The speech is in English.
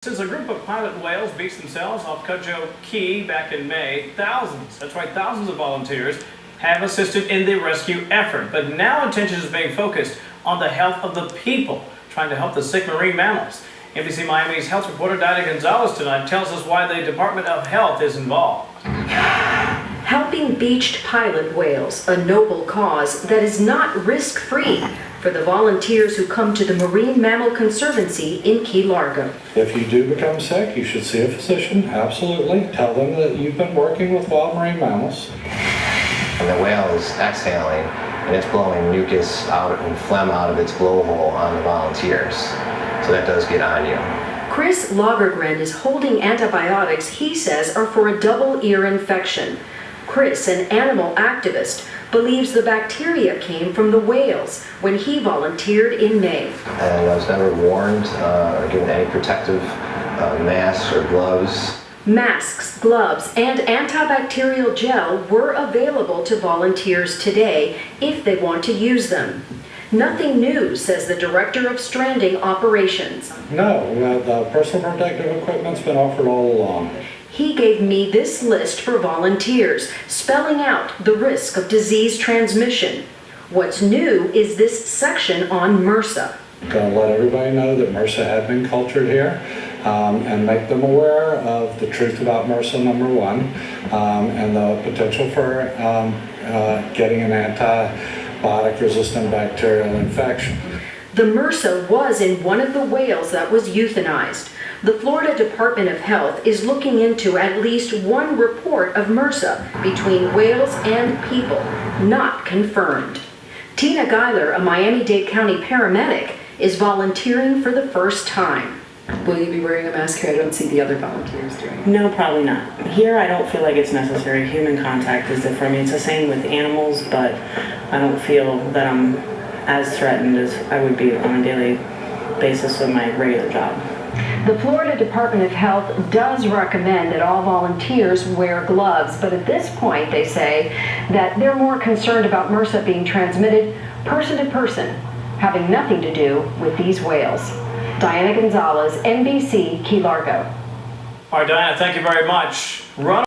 Since a group of pilot whales beached themselves off Cudjoe Key back in May, thousands of volunteers have assisted in the rescue effort. But now attention is being focused on the health of the people trying to help the sick marine mammals. NBC Miami's health reporter Diana Gonzalez tonight tells us why the Department of Health is involved. Helping beached pilot whales, a noble cause that is not risk-free for the volunteers who come to the Marine Mammal Conservancy in Key Largo. If you do become sick, you should see a physician, absolutely. Tell them that you've been working with wild marine mammals. And the whale is exhaling, and it's blowing mucus out and phlegm out of its blowhole on the volunteers. So that does get on you. Chris Lagergren is holding antibiotics he says are for a double ear infection. Chris, an animal activist, believes the bacteria came from the whales when he volunteered in May. And I was never warned or given any protective masks or gloves. Masks, gloves, and antibacterial gel were available to volunteers today if they want to use them. Nothing new, says the Director of Stranding Operations. No, the personal protective equipment's been offered all along. He gave me this list for volunteers, spelling out the risk of disease transmission. What's new is this section on MRSA. Going to let everybody know that MRSA had been cultured here and make them aware of the truth about MRSA, number one, and the potential for getting an antibiotic-resistant bacterial infection. The MRSA was in one of the whales that was euthanized. The Florida Department of Health is looking into at least one report of MRSA between whales and people, not confirmed. Tina Geiler, a Miami-Dade County paramedic, is volunteering for the first time. Will you be wearing a mask here? I don't see the other volunteers doing it. No, probably not. Here, I don't feel like it's necessary. Human contact is different. I mean, it's the same with animals, but I don't feel that I'm as threatened as I would be on a daily basis with my regular job. The Florida Department of Health does recommend that all volunteers wear gloves, but at this point they say that they're more concerned about MRSA being transmitted person to person, having nothing to do with these whales. Diana Gonzalez, NBC, Key Largo. All right, Diana, thank you very much.